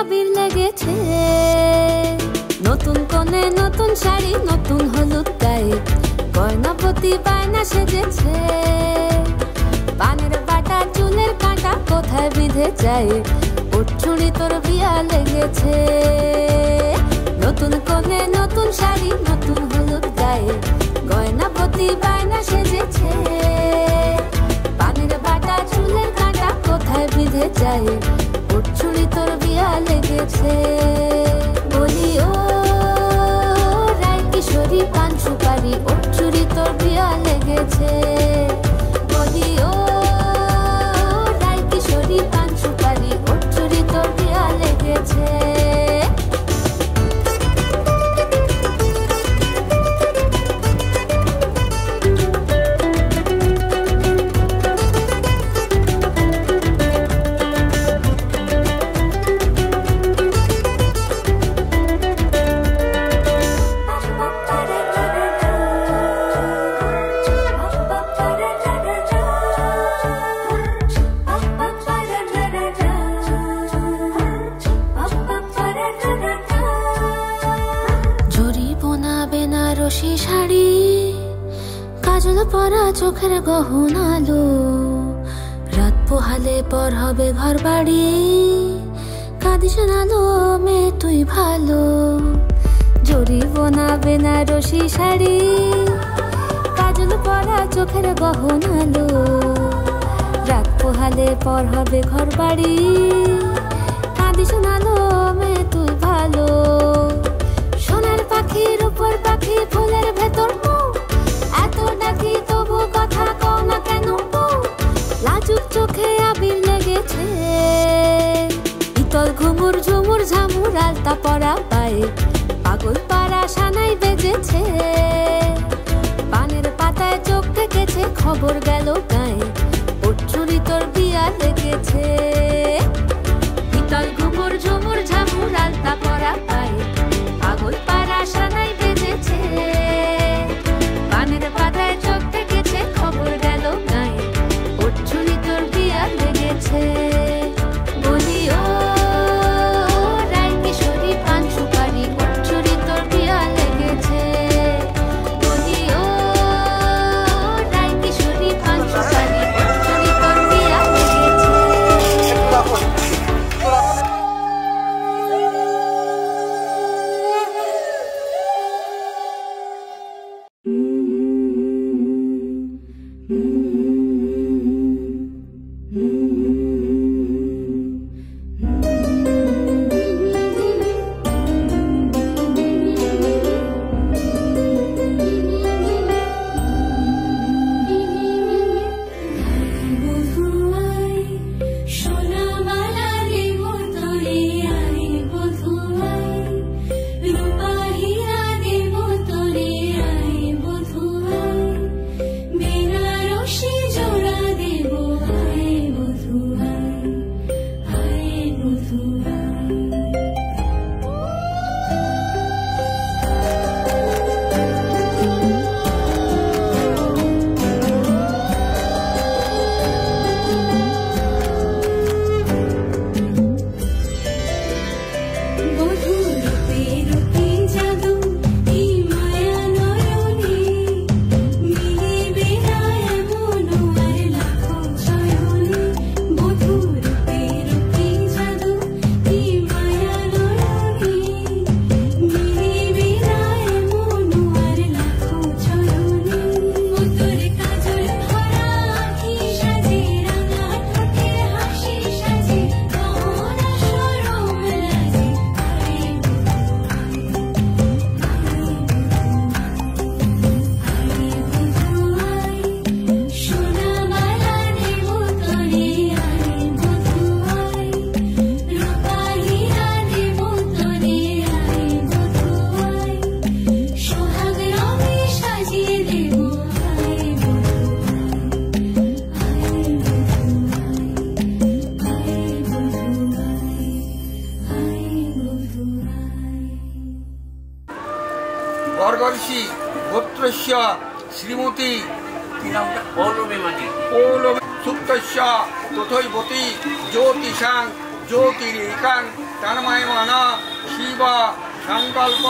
আবির লেগেছে, নতুন কোণে নতুন শাড়ি নতুন হলুদ গায়ে, গয়নাপতি বায়না সেজেছে। পানের বাটা চুলের কাঁটা কোথায় বিঁধে যায়, ওর চুড়ি তোর বিয়া লেগেছে। নতুন কোণে নতুন শাড়ি নতুন হলুদ গায়ে, গয়নাপতি বায়না সেজেছে। পানের বাটা চুলের কাঁটা কোথায় বিঁধে যায়, ওর চুড়ি তোর বিয়া লেগেছে। বলি ও রায় কিশোরী পান সুপারি, ওর চুড়ি তোর বিয়া লেগেছে। বলি ও রায় কিশোরী পান সুপারি, ওর চুড়ি তোর বিয়া লেগেছে। শাড়ি কাজল পরা চোখের গহনা আলো, রাত পোহালে পর হবে ঘর বাড়ি, কাঁদিস না লো মেয়ে তুই ভালো। জরি বোনা বেনারসি শাড়ি কাজল পরা চোখের গহনা আলো, রাত পোহালে পর হবে ঘর বাড়ি, কাঁদিস না লো মেয়ে তুই ভালো। সোনার পাখির উপর পাখি ফুলের ভেতর এত ডাকি তবু কথা কও না কেন, লাজুক চোখে আবির লেগেছে। ইতল ঘুমুর ঝুমুর ঝামুর আলতা পরা পায়ে, পাগল পাড়া সানাই বেজেছে। পানের পাতায় চোখ থেকেছে খবর গেল গায়ে, ওর চুড়ি তোর বিয়া লেগেছে। ইতল ঘুমুর ঝুমুর ঝামুর আলতা পরা পায়ে, পাগল পাড়া সানাই বেজেছে। পানের পাতায় চোখ থেকেছে খবর গেল গায়ে, ওর চুড়ি তোর বিয়া লেগেছে। বলি ও রায় কিশোরী পান সুপারি, ওর চুড়ি তোর বিয়া লেগেছে। বলি ও রায় কিশোরী পান সুপারি, ওর চুড়ি তোর বিয়া লেগেছে। বর্গর্ষি গোত্রস্য শ্রীমতী পৌলমী মাঝি সুপ্তস্য তথৈবতী জ্যোতিষাং জ্যোতিরেকাং तन्मयमान शिव संकल्प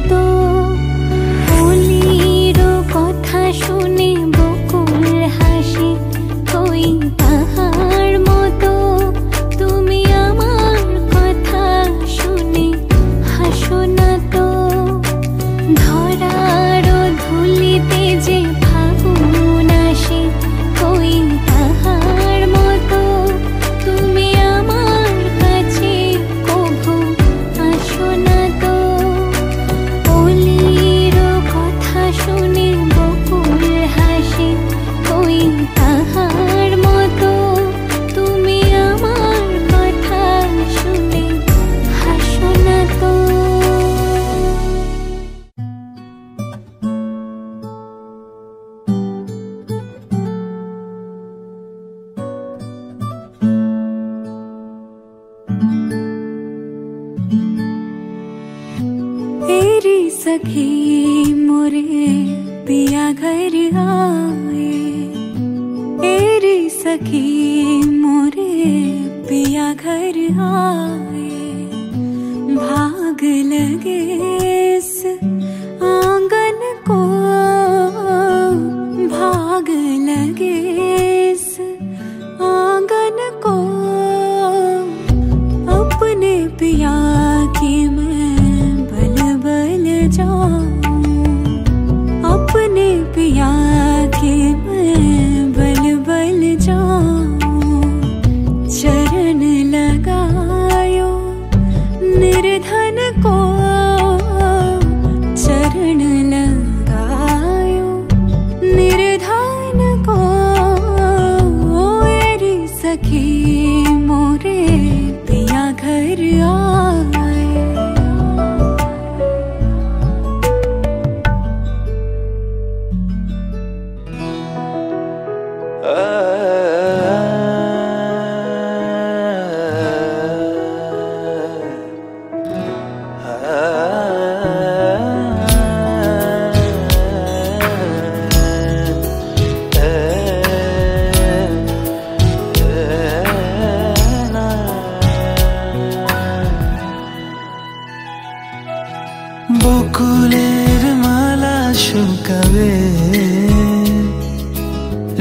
মতো বলিরও কথা শুনে বকুল হাসি কই তাহার মতো তুমি আমার কথা শুনে হাসো না তো ধরারও ধুলিতে যে ফাগুন আসে কই তাহার মতো তুমি আমার কাছে কভু আসো না তো বলিরও কথা শুনে বকুল হাসি কই তাহার মতো তুমি আমার কথা শুনে হাসো না তো तेरी सखी मोरे पिया घर आए तेरी सखी मोरे पिया घर आए भाग लगे इस आंगन को भाग लगे इस आंगन को अपने पिया की मैं बल बल जाऊं अपने पिया की मैं बल बल जाऊं चरण लगायो निर्धन को चरण लगायो निर्धन को मेरी सखी मोरे पिया घर आए বকুলের মালা শুকাবে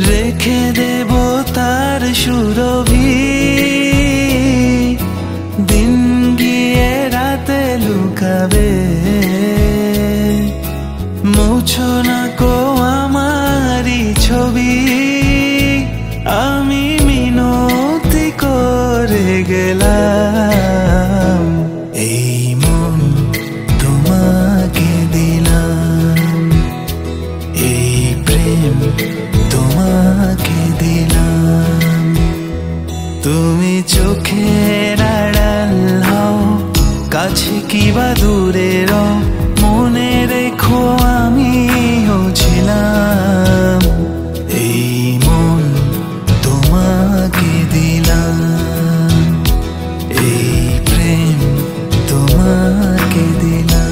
রেখে দেব তার সুরভি দিন গিয়ে রাতে লুকাবে মুছো না কো আমারি ছবি আমি মিনতি করে গেলাম এই মন তোমাকে দিলাম এই প্রেম তোমাকে দিলাম তুমি চোখের আড়াল হও কাছে কিবা দূরে রও মনে রেখো আমিও ছিলাম এই মন তোমাকে দিলাম এই প্রেম তোমাকে দিলাম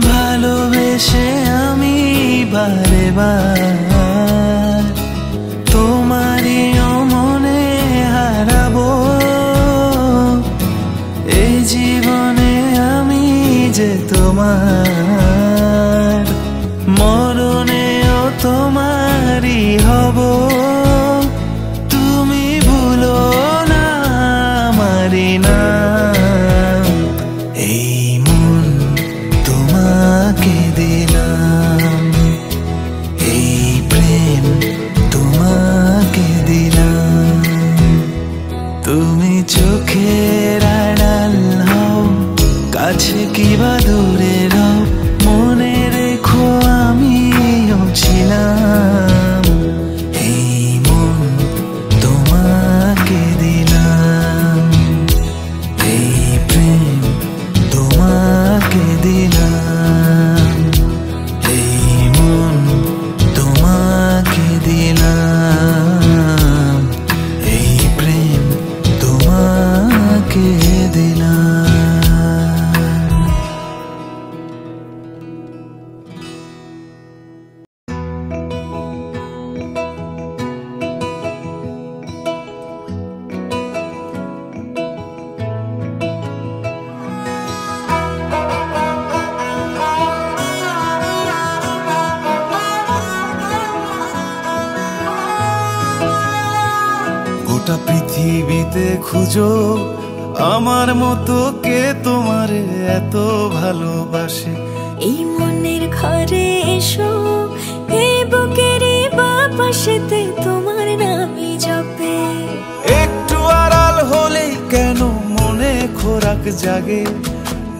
ভালোবেসে আমি বারে বার তোমারই মনে হারাবো এই জীবনে আমি যে তোমার মরণেও তোমারই হব তুমি ভুলো না আমারি নাম এই মন তোমাকে দিলাম এই প্রেম তোমাকে দিলাম তুমি চোখের আড়াল হও কাছে কিবা দূরে রও গোটা পৃথিবীতে খুঁজো আমার মতো কে তোমারে এত ভালোবাসে। এই মনের ঘরে এসো, এই বুকের বাপাশেতে তোমার নামই জপে। একটু আড়াল হলেই কেন মনে খোরাক জাগে,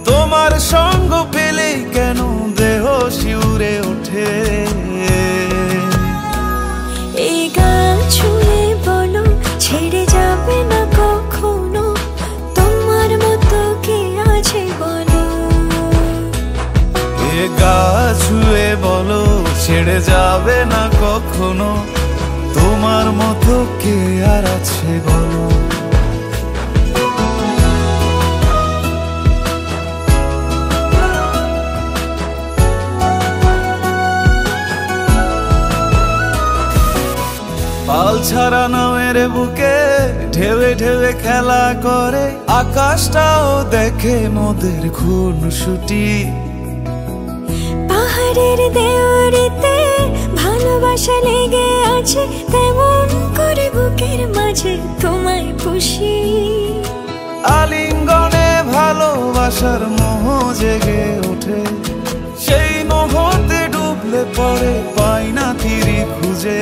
তোমার সঙ্গ পেলেই কেন দেহ শিউরে ওঠে। এই গান ছুঁয়ে বলো ছেড়ে যাবে না কখনো, তোমার মতো কে আছে বলো। এ গা ছুঁয়ে বলো ছেড়ে যাবে না কখনো, তোমার মতো কে আর আছে বলো। পাল ছাড়া নামের বুকে ঢেউে ঢেউে খেলা করে, আকাশটাও দেখে মোদের খুনসুটি। পাহাড়ের দেওয়ারিতে ভালোবাসা লেগে আছে, তেমন করে বুকের মাঝে তোমায় পুষি। আলিঙ্গনে ভালোবাসার মোহ জেগে ওঠে, সেই মোহতে ডুবলে পরে পাই না তীরে খুঁজে।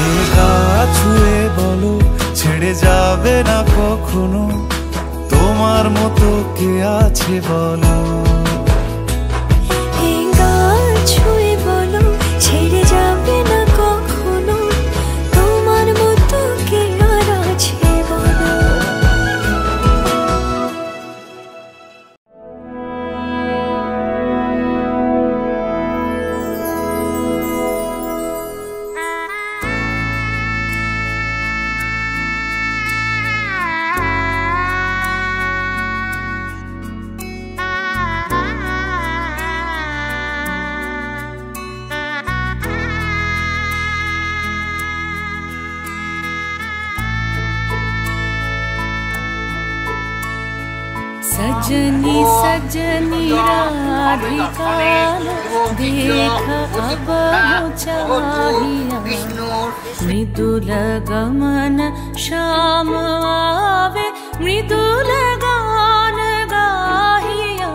এ গা ছুঁয়ে বলো ছেড়ে যাবে না কখনো, তোমার মতো কে আছে বলো। এই গান ছুঁয়ে বলো ছেড়ে যাবে না কখনো, তোমার মতো কে আর আছে বলো। सजनी सजनी राधिका देख अब चाहिया, मृदुल गमन श्याम आवे मृदुल गान गाहिया।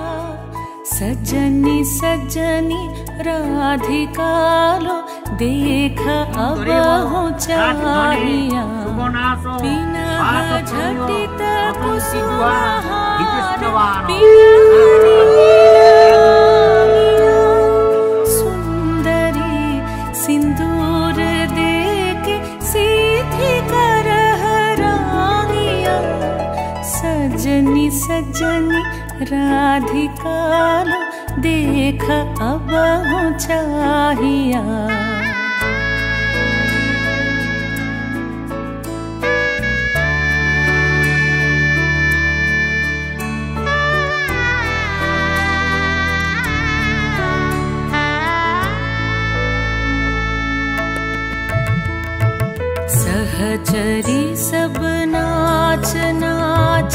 सजनी सजनी राधिका देख अब चाहिया, बिना झटित सुंदरी सिंदूर देके सीधी करह रानिया। सजनी सजनी राधिका देख अब चाहिया। सहचरी सब नाच नाच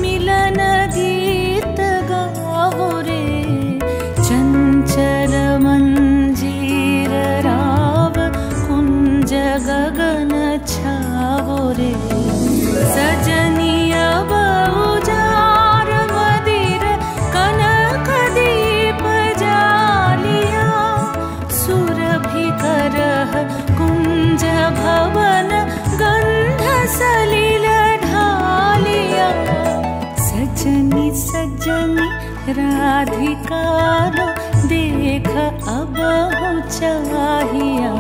मिलन गीत गाओ रे, चंचल मंजीर राव कुंज गगन छावो रे। सजनी अब उजार मदिर कनक दीप जालिया, सुरभि करह कुंज भवन गंध सलिल ढालिया। सजनी सजनी राधिका देख अब चाहिया।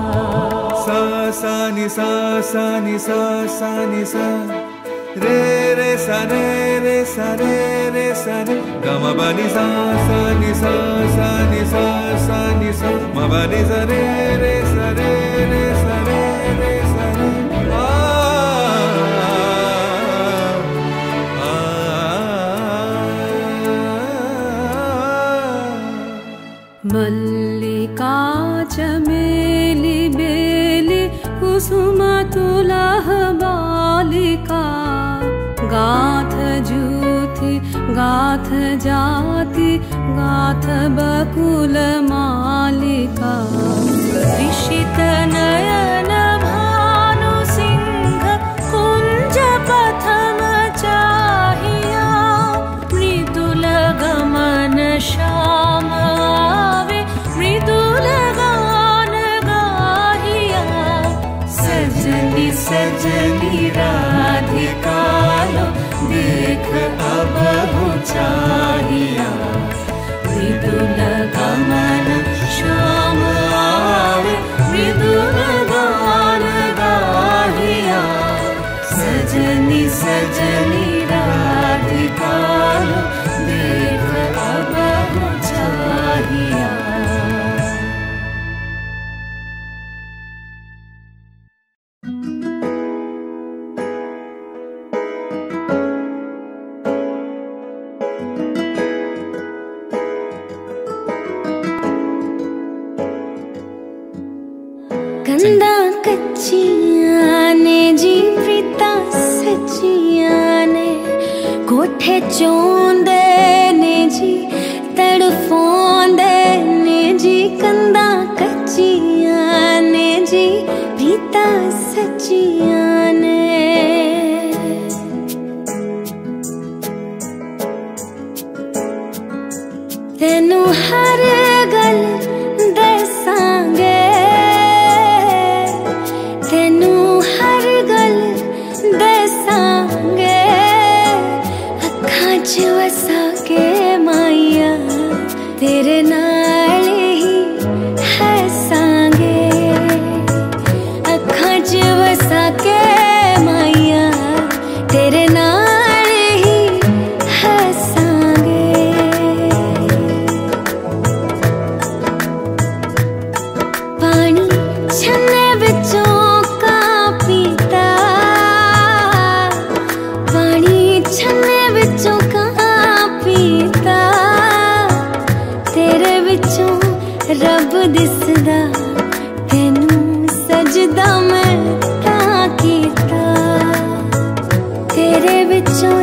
सा सा नि सा सा नि सा सा नि सा रे रे सा रे रे सा रे रे सा रे ग म ब नि सा सा नि सा सा नि सा सा नि सा म ब नि सा रे रे सा रे रे सा रे रे सा रे मल्लिका चमेली बेली कुसुम तुलह बालिका, गाथ जूथी गाथ जाति गाथ बकुल मालिका ऋषित नयन भानु सिंह कुंज पथम चाहिया मृदुल गमन श्याम आवे मृदुल गान गाहिया सजनी सजनी राधिका लो देख अब चाहिया मृदुल गमन श्याम आवे मृदुल गान गाहिया सजनी सजनी राधिका लो देख अब चाहिया। कंधा कच्चियां ने जी प्रीता सच्चियां ने कोठे चोंदे ने जी तड़फोंदे ने जी कंधा कच्चियां ने जी प्रीता सच्चियां ने तेनू हर गल दसांगे तेनू हर गल दसांगे अखां च वसा के माइया तेरे नाल ही हसांगे अखां च वसा के माइया तेरे नाल ही हसांगे। पानी छन्ने विचों छन्ने विचों कहाँ पीता तेरे विचों रब दिसदा तेनू सजदा मैं तां कीता तेरे विचों